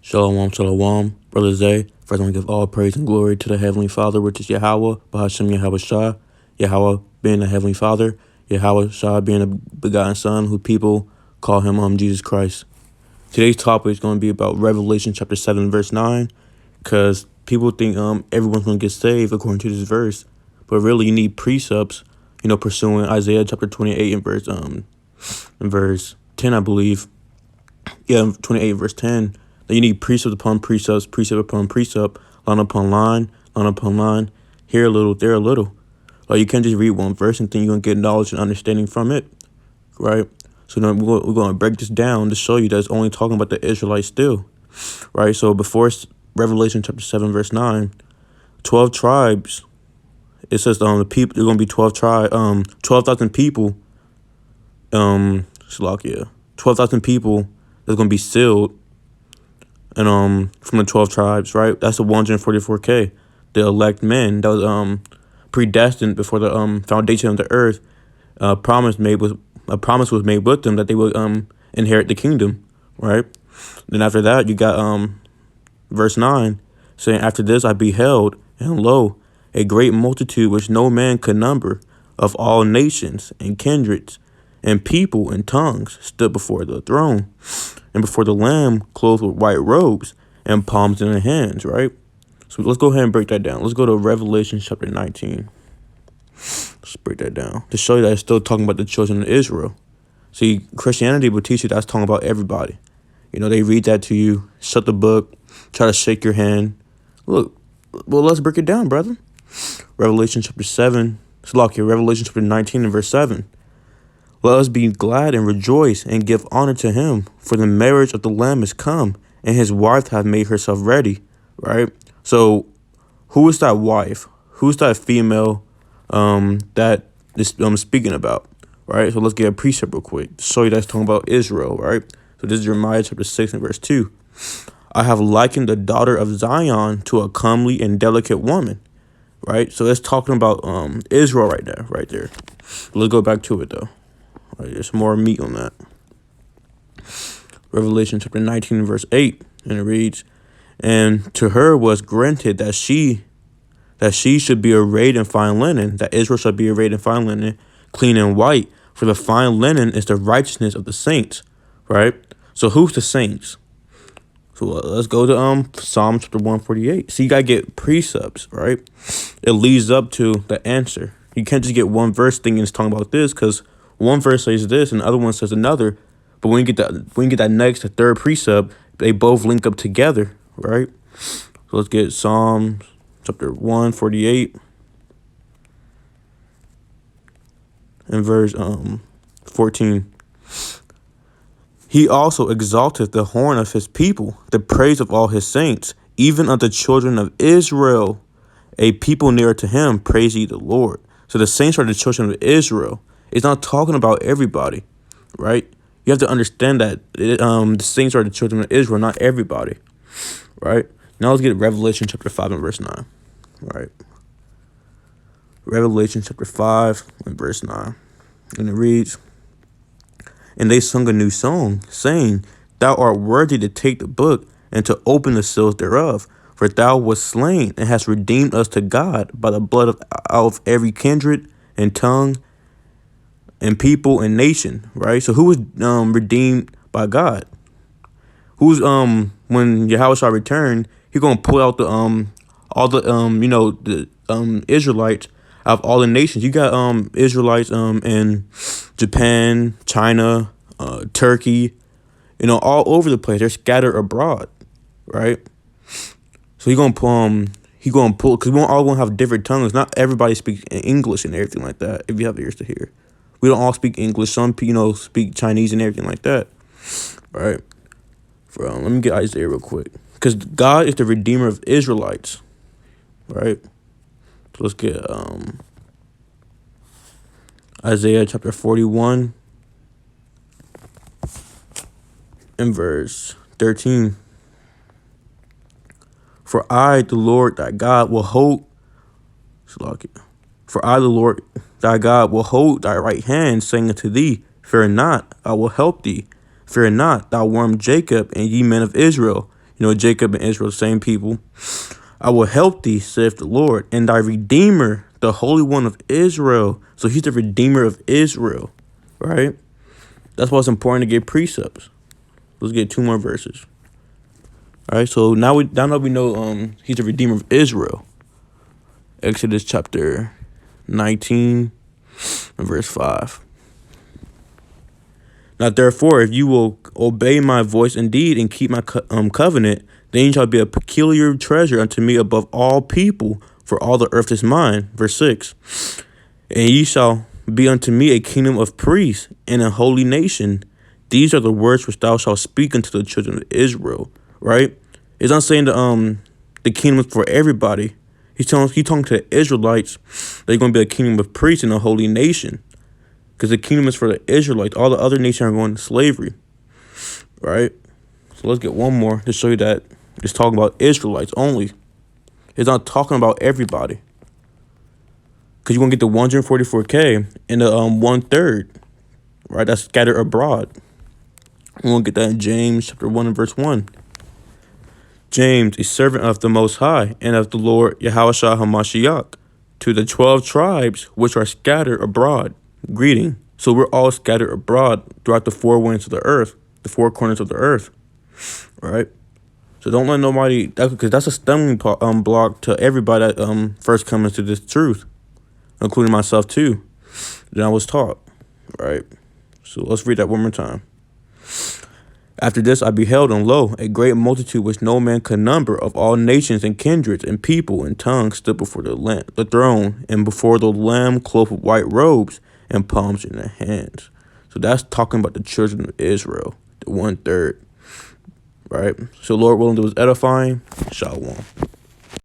Shalom, shalom, Brother Zay. First, I want to give all praise and glory to the Heavenly Father, which is Yahweh, Bahashem Yahweh Shah, Yahweh being the Heavenly Father, Yahweh Shah being the begotten Son, who people call him Jesus Christ. Today's topic is going to be about Revelation chapter 7, verse 9, because people think everyone's going to get saved according to this verse, but really you need precepts, pursuing Isaiah chapter 28 and verse 10, I believe. Yeah, 28 verse 10. That you need precept upon precepts, precept upon precept, line upon line upon line, here a little, there a little. Like, you can't just read one verse and think you're going to get knowledge and understanding from it, right? So then we're going to break this down to show you that it's only talking about the Israelites still, right? So before Revelation chapter 7, verse 9, 12 tribes, it says the people, there's going to be 12,000 people, 12,000 people that's going to be sealed, and from the 12 tribes, right? That's the 144K, the elect men that was predestined before the foundation of the earth. A promise was made with them that they would inherit the kingdom, right? Then after that, you got verse 9 saying, "After this I beheld, and lo, a great multitude which no man could number, of all nations and kindreds and people and tongues, stood before the throne and before the Lamb, clothed with white robes and palms in their hands," right? So let's go ahead and break that down. Let's go to Revelation chapter 19. Let's break that down to show you that it's still talking about the children of Israel. See, Christianity will teach you that's talking about everybody. They read that to you, shut the book, try to shake your hand. Look, well, let's break it down, brother. Revelation chapter 19 and verse 7. "Let us be glad and rejoice and give honor to him, for the marriage of the Lamb is come, and his wife hath made herself ready," right? So who is that wife? Who's that female that is speaking about, right? So let's get a precept real quick to show you that's talking about Israel, right? So this is Jeremiah chapter 6 and verse 2. "I have likened the daughter of Zion to a comely and delicate woman," right? So it's talking about Israel right there. Let's go back to it though. Right, there's more meat on that. Revelation chapter 19 verse 8, and it reads, "And to her was granted that she should be arrayed in fine linen, that Israel should be arrayed in fine linen, clean and white, for the fine linen is the righteousness of the saints," right? So who's the saints? So let's go to Psalm chapter 148. So you gotta get precepts, right? It leads up to the answer. You can't just get one verse thinking it's talking about this, because one verse says this and the other one says another. But when you get that next, the third precept, they both link up together, right? So let's get Psalm chapter 148 and verse 14. "He also exalteth the horn of his people, the praise of all his saints, even unto children of Israel, a people near to him, praise ye the Lord." So the saints are the children of Israel. It's not talking about everybody, right? You have to understand that the saints are the children of Israel, not everybody, right? Now let's get Revelation chapter 5 and verse 9, right? Revelation chapter 5 and verse 9. And it reads, "And they sung a new song, saying, Thou art worthy to take the book and to open the seals thereof. For thou wast slain and hast redeemed us to God by the blood of every kindred and tongue and people and nation," right? So who was redeemed by God? Who's when Yahweh shall return, he's gonna pull out the all the Israelites out of all the nations. You got Israelites in Japan, China, Turkey, all over the place. They're scattered abroad, right? So he's gonna pull because we're all gonna have different tongues. Not everybody speaks English and everything like that. If you have ears to hear. We don't all speak English. Some, speak Chinese and everything like that, right? Let me get Isaiah real quick. Because God is the redeemer of Israelites, right? So let's get Isaiah chapter 41 and verse 13. "For I, the Lord thy God, will hold... For I, the Lord thy God, will hold thy right hand, saying unto thee, Fear not, I will help thee. Fear not, thou worm Jacob, and ye men of Israel. You know, Jacob and Israel, same people. I will help thee, saith the Lord, and thy Redeemer, the Holy One of Israel. So he's the Redeemer of Israel, right? That's why it's important to get precepts. Let's get 2 more verses. All right, so now that we know he's the Redeemer of Israel. Exodus chapter 19 and verse 5. Now therefore, if you will obey my voice indeed and keep my covenant, then you shall be a peculiar treasure unto me above all people, for all the earth is mine. Verse 6. And ye shall be unto me a kingdom of priests and a holy nation. These are the words which thou shalt speak unto the children of Israel. Right? It's not saying the kingdom is for everybody. He's talking to the Israelites that they're going to be a kingdom of priests and a holy nation. Because the kingdom is for the Israelites. All the other nations are going to slavery. Right? So let's get one more to show you that it's talking about Israelites only. It's not talking about everybody. Because you're going to get the 144K and the 1/3. Right? That's scattered abroad. We're going to get that in James chapter 1 and verse 1. James, a servant of the Most High and of the Lord Yahushua HaMashiach, to the 12 tribes which are scattered abroad. Greeting. So we're all scattered abroad throughout the 4 winds of the earth, the 4 corners of the earth, right? So don't let nobody, because that's a stumbling block to everybody that first comes to this truth, including myself too, that I was taught, right? So let's read that one more time. After this I beheld, and lo, a great multitude which no man could number, of all nations and kindreds and people and tongues, stood before the throne, and before the Lamb, clothed with white robes, and palms in their hands. So that's talking about the children of Israel, the 1/3, right? So Lord willing, it was edifying. Shalom.